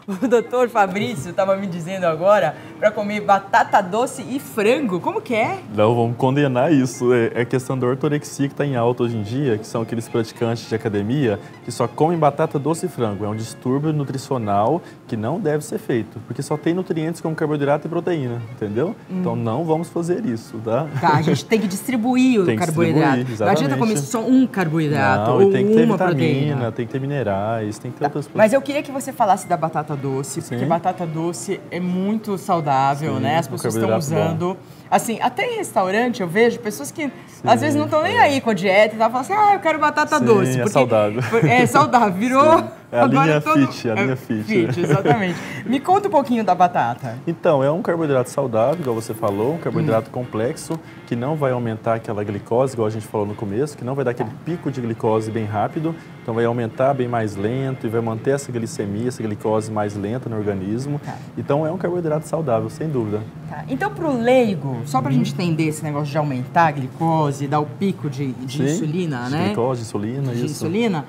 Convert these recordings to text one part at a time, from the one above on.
o doutor Fabrício estava me dizendo agora para comer batata doce e frango. Como que é? Não, vamos condenar isso. É questão da ortorexia que está em alta hoje em dia, que são aqueles praticantes de academia que só comem batata doce e frango. É um distúrbio nutricional que não deve ser feito, porque só tem nutrientes como carboidrato e proteína, entendeu? Então não vamos fazer isso, tá? Tá, a gente tem que distribuir o carboidrato. Não adianta comer só um carboidrato ou tem que ter uma vitamina, proteína. tem que ter minerais, tem que ter outras coisas. Mas eu queria que você falasse da batata doce, porque batata doce é muito saudável, né? As pessoas estão usando. Assim, até em restaurante eu vejo pessoas que às vezes não estão nem aí com a dieta e tal, falam assim, eu quero batata doce. É Porque saudável. É saudável, virou... É a linha fit, a linha fit. Fit, exatamente. Me conta um pouquinho da batata. Então, é um carboidrato saudável, igual você falou, um carboidrato complexo, que não vai aumentar aquela glicose, igual a gente falou no começo, que não vai dar aquele pico de glicose bem rápido, então vai aumentar bem mais lento e vai manter essa glicemia, essa glicose mais lenta no organismo. Então, é um carboidrato saudável, sem dúvida. Então, para o leigo, só para a gente entender esse negócio de aumentar a glicose, dar o pico de insulina, né? Glicose, insulina, de isso. Insulina.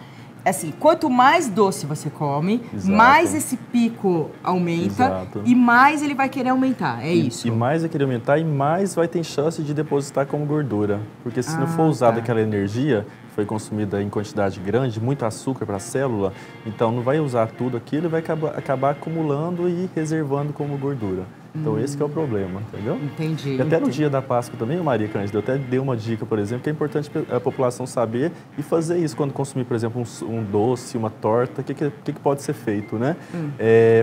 Assim, quanto mais doce você come, mais esse pico aumenta e mais ele vai querer aumentar, isso? E mais vai querer aumentar e mais vai ter chance de depositar como gordura. Porque se não for usada aquela energia, foi consumida em quantidade grande, muito açúcar para a célula, então não vai usar tudo aquilo e vai acabar acumulando e reservando como gordura. Então esse que é o problema, entendeu? Entendi. E até no dia da Páscoa também, Maria Cândida, eu até dei uma dica, por exemplo, que é importante a população saber e fazer isso quando consumir, por exemplo, um doce, uma torta, o que pode ser feito, né?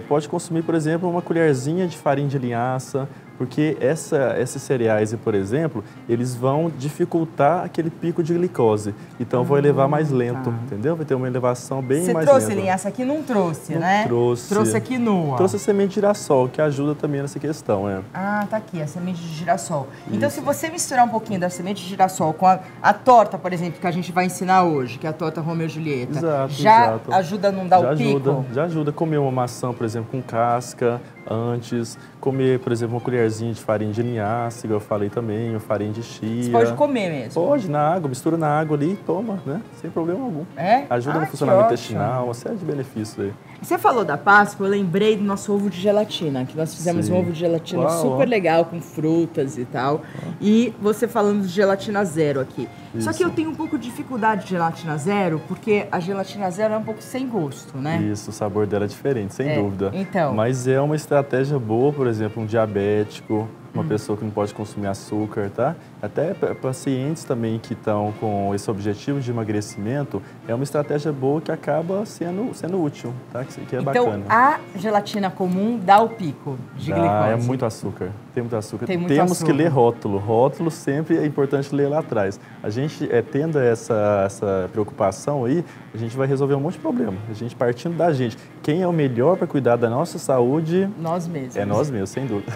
Pode consumir, por exemplo, uma colherzinha de farinha de linhaça, porque esses cereais, por exemplo, eles vão dificultar aquele pico de glicose. Então, vai elevar mais lento, entendeu? Vai ter uma elevação bem mais lenta. Você trouxe linhaça aqui? Não trouxe, né? Trouxe. Trouxe a quinoa. Trouxe a semente de girassol, que ajuda também nessa questão, Ah, tá aqui, a semente de girassol. Então, se você misturar um pouquinho da semente de girassol com a torta, por exemplo, que a gente vai ensinar hoje, que é a torta Romeu e Julieta, já ajuda a não dar o pico? Já ajuda. Comer uma maçã, por exemplo, com casca antes, comer, por exemplo, uma colherzinha de farinha de linhaça, igual eu falei também, uma farinha de chia. Você pode comer mesmo? Pode, na água, mistura na água ali e toma, né? Sem problema algum. Ajuda no funcionamento intestinal, uma série de benefícios aí. Você falou da Páscoa, eu lembrei do nosso ovo de gelatina, que nós fizemos um ovo de gelatina super legal, com frutas e tal. E você falando de gelatina zero aqui. Só que eu tenho um pouco de dificuldade de gelatina zero, porque a gelatina zero é um pouco sem gosto, né? Isso, o sabor dela é diferente, sem dúvida. Então. Mas é uma estratégia boa, por exemplo, um diabético, uma pessoa que não pode consumir açúcar, tá? Até pacientes também que estão com esse objetivo de emagrecimento, é uma estratégia boa que acaba sendo útil, tá? Que é bacana. Então, a gelatina comum dá o pico de glicose? É muito açúcar. Tem muito açúcar. Temos que ler rótulo. Rótulo sempre é importante ler lá atrás. A gente, tendo essa preocupação aí, a gente vai resolver um monte de problema. A gente partindo da gente. Quem é o melhor para cuidar da nossa saúde? Nós mesmos. É nós mesmos, sem dúvida.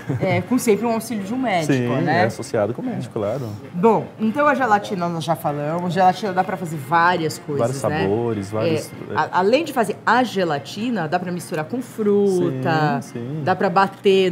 Com sempre um auxílio de um médico, né? É associado com o médico, claro. Bom, então a gelatina nós já falamos. Gelatina dá para fazer várias coisas, vários sabores, vários... Além de fazer a gelatina, dá para misturar com fruta, dá para bater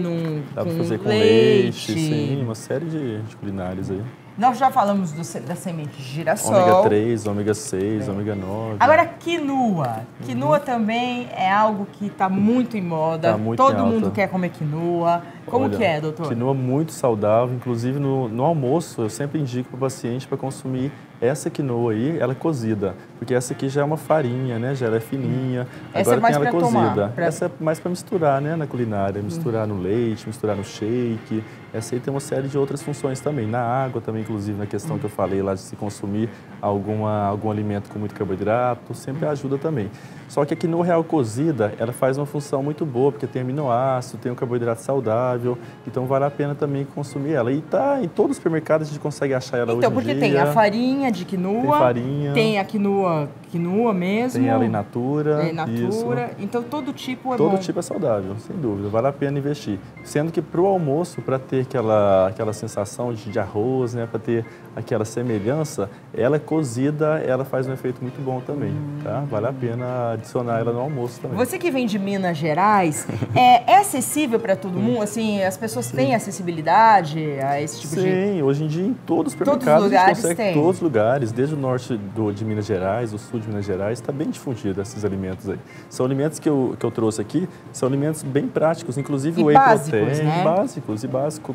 dá para fazer com leite, uma série de culinárias aí. Nós já falamos da semente de girassol. Ômega 3, ômega 6, ômega 9. Agora, quinoa. Quinoa também é algo que está muito em moda. Tá muito Todo mundo quer comer quinoa. Como que é, doutor? Quinoa muito saudável. Inclusive, no almoço, eu sempre indico para o paciente para consumir essa quinoa aí, ela é cozida. Porque essa aqui já é uma farinha, né? Já ela é fininha. Essa Agora é mais tem ela cozida. Tomar, Essa é mais para misturar, né? Na culinária. Misturar no leite, misturar no shake. Essa aí tem uma série de outras funções também. Na água também, inclusive, na questão que eu falei lá de se consumir algum alimento com muito carboidrato, sempre ajuda também. Só que a quinoa real cozida, ela faz uma função muito boa, porque tem aminoácido, tem um carboidrato saudável, então vale a pena também consumir ela. E tá em todos os supermercados, a gente consegue achar ela hoje em dia. Então, porque tem a farinha de quinoa, tem a quinoa mesmo. Tem ela in natura. Isso. Então, todo tipo é bom. Todo tipo é saudável, sem dúvida, vale a pena investir. Sendo que para o almoço, para ter aquela sensação de arroz, né, para ter aquela semelhança, ela cozida, ela faz um efeito muito bom também, tá? Vale a pena adicionar ela no almoço também. Você que vem de Minas Gerais, é acessível para todo mundo? Assim, as pessoas têm acessibilidade a esse tipo de... Sim, hoje em dia em todos os supermercados lugares a gente consegue tem. todos os lugares, desde o norte de Minas Gerais, o sul de Minas Gerais, está bem difundido esses alimentos aí. São alimentos que eu trouxe aqui, são alimentos bem práticos, inclusive o whey protein, né? básicos,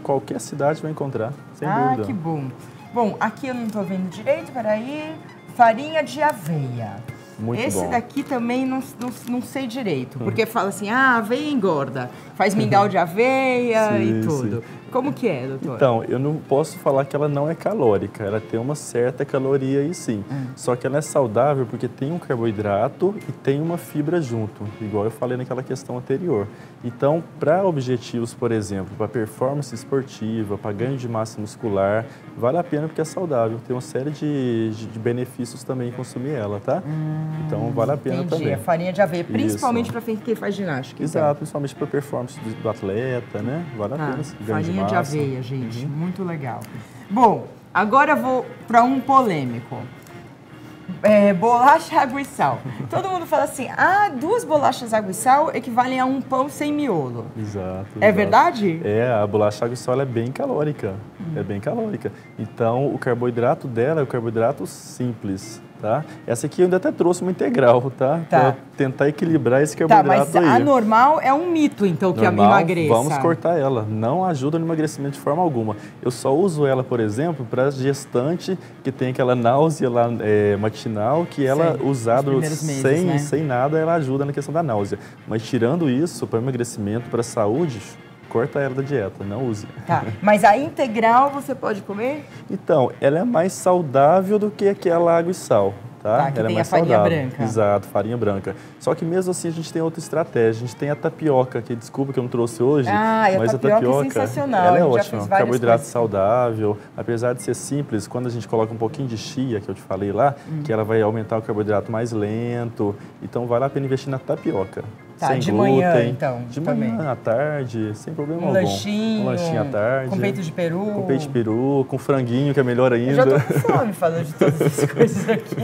qualquer cidade vai encontrar, sem dúvida. Ah, que bom. Bom, aqui eu não estou vendo direito, peraí. Farinha de aveia. Muito Esse bom. daqui também não sei direito, porque fala assim, aveia engorda, faz mingau de aveia e tudo. Sim. Como que é, doutor? Então, eu não posso falar que ela não é calórica, ela tem uma certa caloria aí sim. Só que ela é saudável porque tem um carboidrato e tem uma fibra junto, igual eu falei naquela questão anterior. Então, para objetivos, por exemplo, para performance esportiva, para ganho de massa muscular, vale a pena porque é saudável. Tem uma série de benefícios também em consumir ela, tá? Então, vale a pena também. É farinha de aveia, principalmente para quem faz ginástica. Exato, então. Principalmente para performance do atleta, né? Vale a pena. Farinha de aveia, gente. Muito legal. Bom, agora eu vou para um polêmico. Bolacha, água e sal. Todo mundo fala assim, 2 bolachas água e sal equivalem a um pão sem miolo. Exato. É verdade? A bolacha água e sal é bem calórica. É bem calórica. Então, o carboidrato dela é o carboidrato simples, tá? Essa aqui eu ainda até trouxe uma integral, tá? Pra tentar equilibrar esse carboidrato aí. Mas a normal é um mito, então, que emagreça. Vamos cortar ela. Não ajuda no emagrecimento de forma alguma. Eu só uso ela, por exemplo, para gestante que tem aquela náusea lá, matinal, que ela, usado sem nada, ela ajuda na questão da náusea. Mas tirando isso, para emagrecimento, para saúde, corta ela da dieta, não use. Tá, mas a integral você pode comer? Então, ela é mais saudável do que aquela água e sal. Tá? Que ela tem é mais a farinha saudável. branca. Exato, farinha branca. Só que mesmo assim a gente tem outra estratégia. A gente tem a tapioca, que desculpa que eu não trouxe hoje, mas a tapioca é sensacional. ela é ótima, carboidrato saudável. Apesar de ser simples, quando a gente coloca um pouquinho de chia, que eu te falei lá, que ela vai aumentar o carboidrato mais lento. Então vale a pena investir na tapioca. Tá, sem de glúten, manhã, então. De manhã, à tarde, sem problema algum. Lanchinho, um lanchinho à tarde. Com peito de peru. Com peito de peru, com franguinho, que é melhor ainda. Eu já tô com fome falando de todas essas coisas aqui.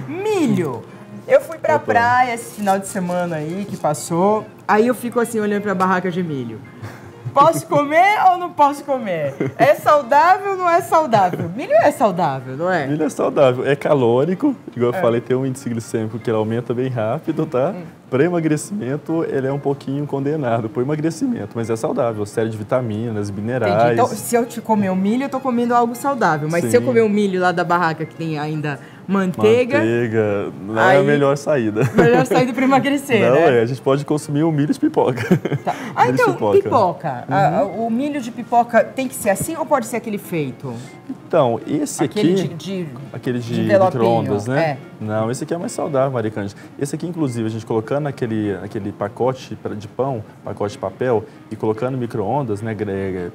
Milho. Eu fui pra praia esse final de semana aí, que passou. Aí eu fico assim, olhando pra barraca de milho. Posso comer ou não posso comer? É saudável ou não é saudável? Milho é saudável, não é? Milho é saudável. É calórico, igual eu falei, tem um índice glicêmico que ele aumenta bem rápido, tá? Para emagrecimento, ele é um pouquinho condenado por emagrecimento, mas é saudável, série de vitaminas, minerais. Entendi. Então, se eu te comer o milho, eu tô comendo algo saudável. Mas se eu comer o milho lá da barraca, que tem ainda manteiga não é a melhor saída. Melhor saída para emagrecer, não, né? A gente pode consumir o milho de pipoca. Tá. Então, pipoca. O milho de pipoca tem que ser assim ou pode ser aquele feito? Então, esse aquele aqui... Aquele de micro-ondas, né? Não, esse aqui é mais saudável, Maria Cândida. Esse aqui, inclusive, a gente colocando aquele pacote de pão, pacote de papel, e colocando micro-ondas, né,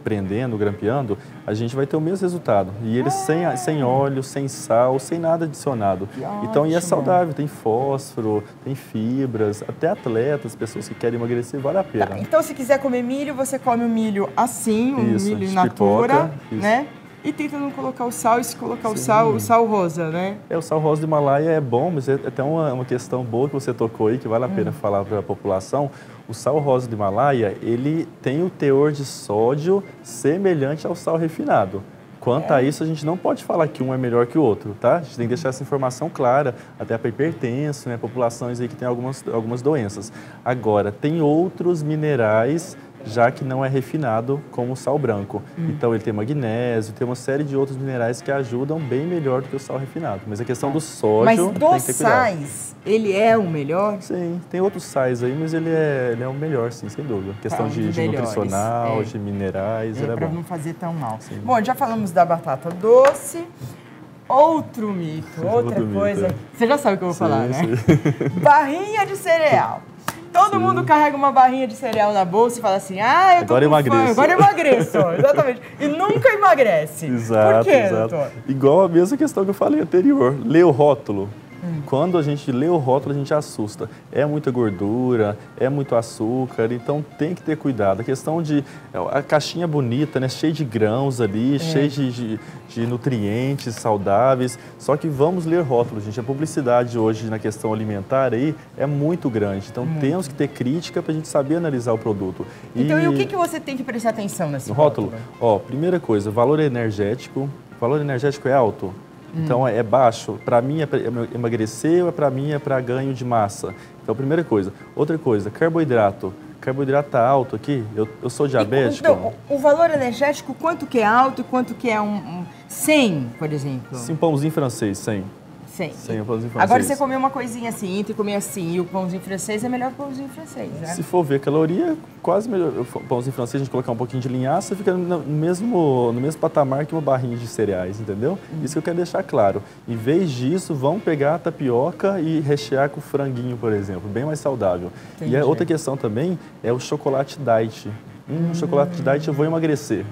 prendendo, grampeando, a gente vai ter o mesmo resultado. E ele sem óleo, sem sal, sem nada adicionado. Então, e é saudável, tem fósforo, tem fibras, até atletas, pessoas que querem emagrecer, vale a pena. Tá, então, se quiser comer milho, você come o milho assim, o milho in natura, né? E tenta não colocar o sal, e se colocar o sal rosa, né? O sal rosa do Himalaia é bom, mas é até uma questão boa que você tocou aí, que vale a pena falar para a população. O sal rosa do Himalaia, ele tem o teor de sódio semelhante ao sal refinado. Quanto a isso, a gente não pode falar que um é melhor que o outro, tá? A gente tem que deixar essa informação clara, até para hipertenso, né? Populações aí que têm algumas doenças. Agora, tem outros minerais, já que não é refinado como o sal branco. Então, ele tem magnésio, tem uma série de outros minerais que ajudam bem melhor do que o sal refinado. Mas a questão do sódio, mas tem que ter cuidado. Sais, ele é o melhor? Sim, tem outros sais aí, mas ele é o melhor, sim, sem dúvida. Questão de nutricional, de minerais, ele é bom. Para não fazer tão mal. Sim. Bom, já falamos da batata doce. Outro mito, outra coisa. Você já sabe o que eu vou falar, né? Barrinha de cereal. Todo mundo carrega uma barrinha de cereal na bolsa e fala assim, eu tô agora emagreço. Exatamente. E nunca emagrece. Exato, por quê, doutor? Igual a mesma questão que eu falei anterior. Lê o rótulo. Quando a gente lê o rótulo, a gente assusta. É muita gordura, é muito açúcar, então tem que ter cuidado. A questão de... A caixinha bonita, né? Cheia de grãos ali, cheia de nutrientes saudáveis. Só que vamos ler rótulos, gente. A publicidade hoje na questão alimentar aí é muito grande. Então temos que ter crítica para a gente saber analisar o produto. Então, e o que você tem que prestar atenção nesse rótulo? Ó, primeira coisa, valor energético. O valor energético é alto? Então, é baixo? Para mim é para emagrecer ou para mim é para ganho de massa? Então, primeira coisa. Outra coisa, carboidrato. Carboidrato está alto aqui? Eu sou diabético? Então, o valor energético, quanto que é alto e quanto que é 100, por exemplo? Sim, pãozinho francês, 100. 100. 100 pãozinho francês. Agora, você comer uma coisinha assim, entre comer assim e o pãozinho francês, é melhor o pãozinho francês, né? Se for ver caloria, quase melhor. O pãozinho francês, a gente colocar um pouquinho de linhaça, fica no mesmo patamar que uma barrinha de cereais, entendeu? Isso que eu quero deixar claro. Em vez disso, vamos pegar a tapioca e rechear com franguinho, por exemplo, bem mais saudável. Entendi. E a outra questão também é o chocolate diet. Chocolate diet eu vou emagrecer.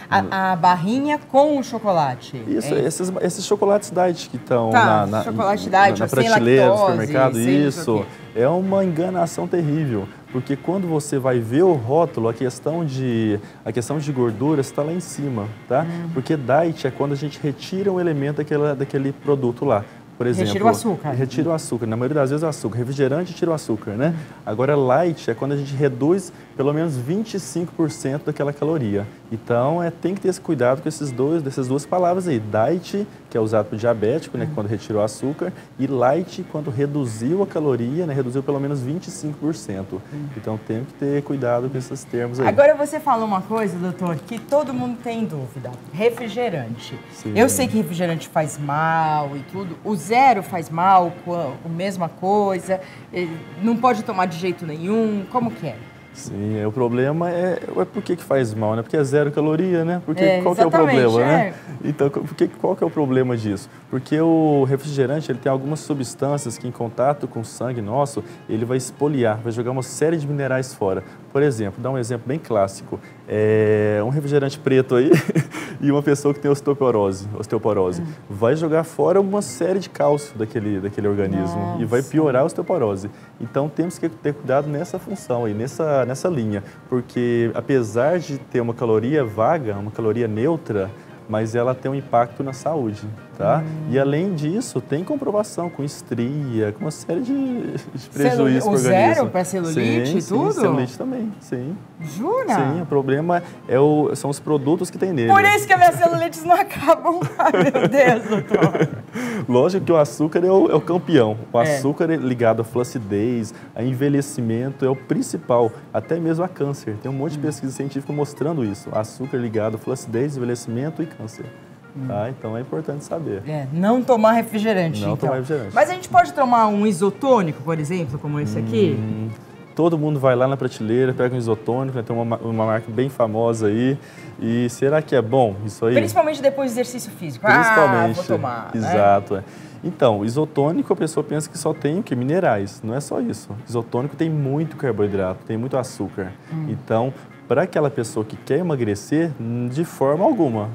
A barrinha com o chocolate. Isso, esses chocolates diet que estão chocolate diet, na prateleira do supermercado, isso é uma enganação terrível. Porque quando você vai ver o rótulo, a questão de gordura está lá em cima, tá? Porque diet é quando a gente retira um elemento daquele produto lá. Por exemplo, retira o açúcar. Retira o açúcar. Na maioria das vezes é o açúcar. Refrigerante tira o açúcar, né? Agora, light é quando a gente reduz pelo menos 25% daquela caloria. Então, tem que ter esse cuidado com dessas duas palavras aí. Diet, que é usado para o diabético, né? Quando retira o açúcar. E light, quando reduziu a caloria, né? Reduziu pelo menos 25%. Então, tem que ter cuidado com esses termos aí. Agora, você falou uma coisa, doutor, que todo mundo tem dúvida. Refrigerante. Sim. Eu sei que refrigerante faz mal e tudo. O zero faz mal, a mesma coisa. Não pode tomar de jeito nenhum. Como que é? Sim, o problema é por que faz mal, né? Porque é zero caloria, né? Porque qual que é o problema, né? Então, qual que é o problema disso? Porque o refrigerante, ele tem algumas substâncias que em contato com o sangue nosso, ele vai espoliar, vai jogar uma série de minerais fora. Por exemplo, dá um exemplo bem clássico, um refrigerante preto aí e uma pessoa que tem osteoporose, vai jogar fora uma série de cálcio daquele organismo. Nossa. E vai piorar a osteoporose. Então, temos que ter cuidado nessa função aí, nessa linha, porque apesar de ter uma caloria vaga, uma caloria neutra, mas ela tem um impacto na saúde, tá? E além disso, tem comprovação com estria, com uma série de prejuízos para o organismo. O zero para celulite e tudo? Sim, celulite também, sim. Jura? Sim, o problema são os produtos que tem nele. Por isso que as minhas celulites não acabam. Ai, meu Deus, doutor. Lógico que o açúcar é o campeão. O açúcar ligado à flacidez, a envelhecimento é o principal, até mesmo a câncer. Tem um monte de pesquisa científica mostrando isso. Açúcar ligado à flacidez, envelhecimento e câncer. Tá? Então é importante saber. Não tomar refrigerante. Não tomar refrigerante. Mas a gente pode tomar um isotônico, por exemplo, como esse aqui? Todo mundo vai lá na prateleira, pega um isotônico, né? Tem uma marca bem famosa aí. E será que é bom isso aí? Principalmente depois do exercício físico. Principalmente. Vou tomar. Exato. Né? Então, isotônico, a pessoa pensa que só tem o quê? Minerais. Não é só isso. Isotônico tem muito carboidrato, tem muito açúcar. Então, para aquela pessoa que quer emagrecer, de forma alguma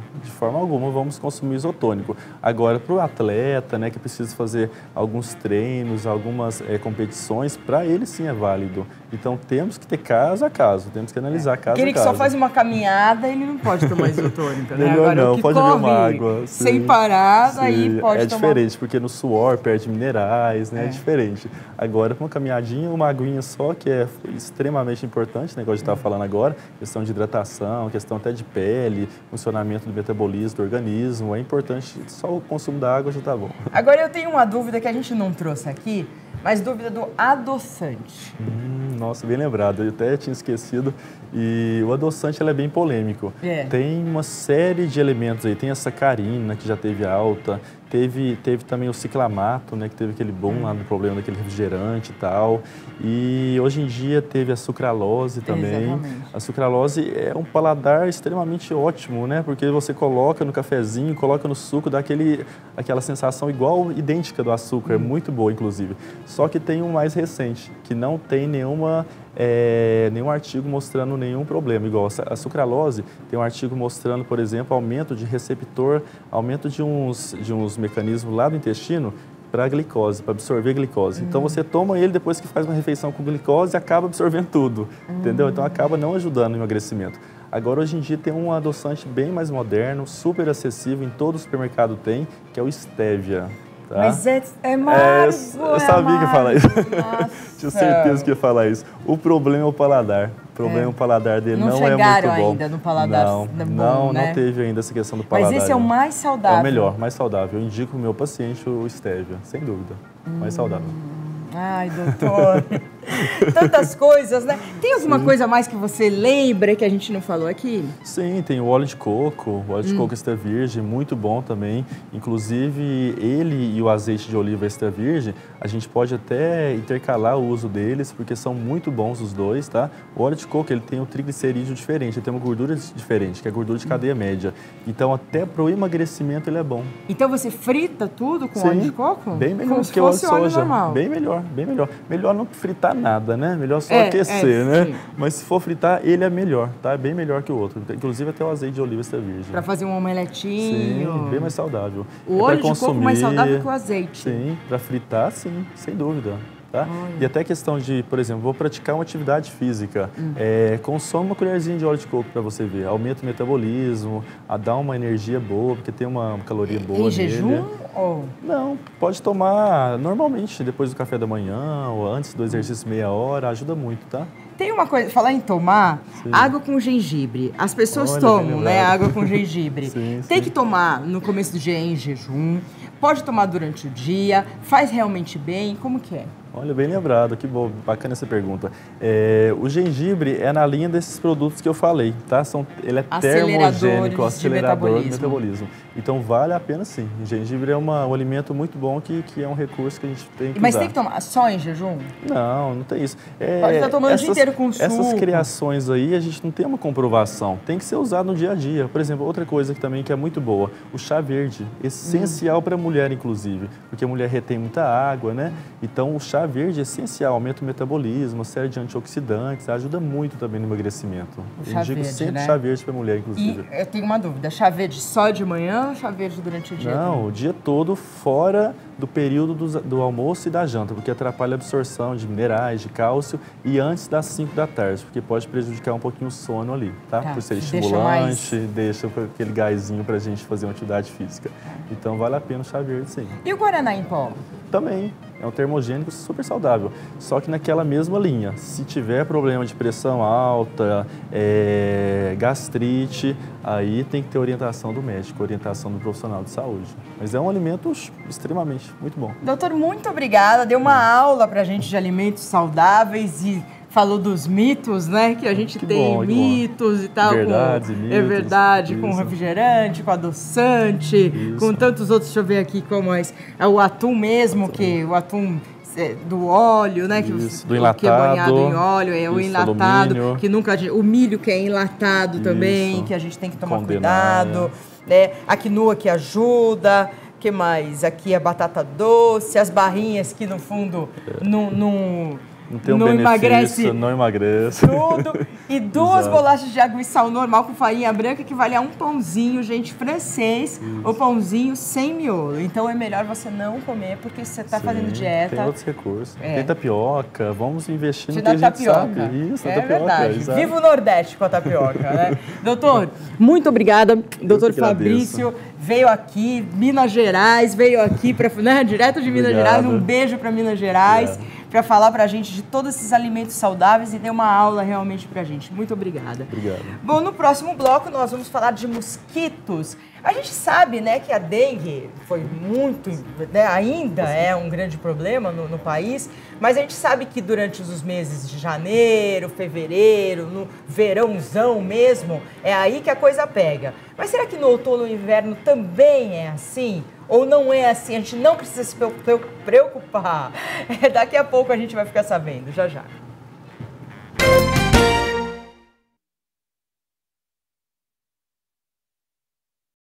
vamos consumir isotônico. Agora, para o atleta, né, que precisa fazer alguns treinos, algumas competições, para ele sim é válido. Então, temos que ter caso a caso, temos que analisar caso a caso. Aquele que só faz uma caminhada, ele não pode tomar isotônico, né? Melhor agora, não, o que pode corre beber uma água. sem parar, aí pode tomar. É diferente, porque no suor perde minerais, né? É diferente. Agora, para uma caminhadinha, uma aguinha só, que é extremamente importante, né? Igual a gente estava falando agora, questão de hidratação, questão até de pele, funcionamento do metabolismo do organismo, é importante, só o consumo da água já está bom. Agora eu tenho uma dúvida que a gente não trouxe aqui, mas dúvida do adoçante. Nossa, bem lembrado, eu até tinha esquecido. E o adoçante ele é bem polêmico. Tem uma série de elementos aí, tem a sacarina, que já teve alta, teve também o ciclamato, né, que teve aquele boom lá no problema daquele refrigerante e tal. E hoje em dia teve a sucralose também. Exatamente. A sucralose é um paladar extremamente ótimo, né, porque você coloca no cafezinho, coloca no suco, dá aquela sensação idêntica do açúcar, é muito boa, inclusive. Só que tem um mais recente, que não tem nenhum artigo mostrando nenhum problema. Igual a sucralose, tem um artigo mostrando, por exemplo, aumento de receptor, aumento de uns mecanismos lá do intestino para a glicose, para absorver a glicose. Então você toma ele depois que faz uma refeição com glicose e acaba absorvendo tudo, entendeu? Então acaba não ajudando no emagrecimento. Agora hoje em dia tem um adoçante bem mais moderno, super acessível, em todo supermercado tem, que é o Stevia. Tá? Mas é amargo, eu sabia que ia falar isso. Tinha certeza que ia falar isso. O problema é o paladar. O problema é o paladar dele não é muito bom. Não chegaram ainda no paladar bom, não né? teve ainda essa questão do paladar. Mas esse é o mais saudável. É o melhor, mais saudável. Eu indico o meu paciente o Stevia, sem dúvida. Mais saudável. Ai, doutor. Tantas coisas, né? Tem alguma coisa a mais que você lembra que a gente não falou aqui? Sim, tem o óleo de coco. O óleo de coco extra virgem, muito bom também. Inclusive, ele e o azeite de oliva extra virgem, a gente pode até intercalar o uso deles, porque são muito bons os dois, tá? O óleo de coco, ele tem um triglicerídeo diferente, ele tem uma gordura diferente, que é a gordura de cadeia média. Então, até para o emagrecimento, ele é bom. Então, você frita tudo com óleo de coco? Bem melhor que o óleo de soja. Normal. Bem melhor, bem melhor. Melhor não fritar nada, né? Melhor só aquecer, né? Sim. Mas se for fritar, ele é melhor, tá? É bem melhor que o outro. Inclusive até o azeite de oliva extra virgem. Para fazer um omeletinho. Sim, bem mais saudável. O óleo de coco mais saudável que o azeite. Sim, para fritar, sim, sem dúvida. Tá? E até questão de, por exemplo, vou praticar uma atividade física, consome uma colherzinha de óleo de coco para você ver, aumenta o metabolismo, dá uma energia boa, porque tem uma caloria boa nele. Em jejum? Ou... Não, pode tomar normalmente, depois do café da manhã ou antes do exercício meia hora, ajuda muito, tá? Tem uma coisa, falar em tomar, água com gengibre. As pessoas tomam, né, água com gengibre. Tem que tomar no começo do dia em jejum, pode tomar durante o dia, faz realmente bem, como que é? Olha, bem lembrado, que bom, bacana essa pergunta. O gengibre é na linha desses produtos que eu falei, tá? Ele é termogênico, acelerador do metabolismo. Então vale a pena sim. O gengibre é um alimento muito bom que é um recurso que a gente tem que Mas usar. tem que tomar só em jejum? Não tem isso. Pode estar tomando o dia inteiro com suco. Essas criações aí, a gente não tem uma comprovação. Tem que ser usado no dia a dia. Por exemplo, outra coisa que é muito boa, o chá verde. Essencial para a mulher, inclusive. Porque a mulher retém muita água, né? Então o chá verde é essencial, aumenta o metabolismo, uma série de antioxidantes, ajuda muito também no emagrecimento. Eu indico sempre chá verde para mulher, inclusive. E eu tenho uma dúvida, chá verde só de manhã ou chá verde durante o dia? Não, o dia todo fora do período do almoço e da janta, porque atrapalha a absorção de minerais, de cálcio, e antes das 5 da tarde, porque pode prejudicar um pouquinho o sono ali, tá? Por ser estimulante, deixa aquele gásinho pra gente fazer uma atividade física. Então vale a pena o chá verde, sim. E o guaraná em pó? Também. É um termogênico super saudável, só que naquela mesma linha. Se tiver problema de pressão alta, gastrite, aí tem que ter orientação do médico, orientação do profissional de saúde. Mas é um alimento extremamente muito bom. Doutor, muito obrigada. Deu uma aula pra gente de alimentos saudáveis e falou dos mitos, né? Que a gente tem mitos e tal. Verdades e mitos. É verdade, com refrigerante, com adoçante, com tantos outros. Deixa eu ver aqui como o atum mesmo, que o atum do óleo, né? Do enlatado. Que é banhado em óleo, o enlatado, alumínio. Que nunca... O milho que é enlatado também, que a gente tem que tomar cuidado. Né? A quinoa que ajuda... O que mais? Aqui a batata doce, as barrinhas que no fundo não tem não emagrece, não emagrece. Tudo. E 2 bolachas de água e sal normal com farinha branca que vale a um pãozinho, gente, francês. O pãozinho sem miolo. Então é melhor você não comer porque você está fazendo dieta. Tem outros recursos. Tem tapioca, vamos investir no que a gente tapioca. sabe. Isso, tapioca. Verdade. Viva o Nordeste com a tapioca, né? Doutor, muito obrigada. Doutor Fabrício veio aqui, Minas Gerais, veio aqui direto de Minas Gerais. Um beijo para Minas Gerais. Para falar para a gente de todos esses alimentos saudáveis e deu uma aula realmente para a gente. Muito obrigada. Obrigado. Bom, no próximo bloco nós vamos falar de mosquitos. A gente sabe, né, que a dengue foi muito, né, ainda é um grande problema no país, mas a gente sabe que durante os meses de janeiro, fevereiro, no verãozão mesmo, é aí que a coisa pega. Mas será que no outono e inverno também é assim? Ou não é assim? A gente não precisa se preocupar. Daqui a pouco a gente vai ficar sabendo. Já, já.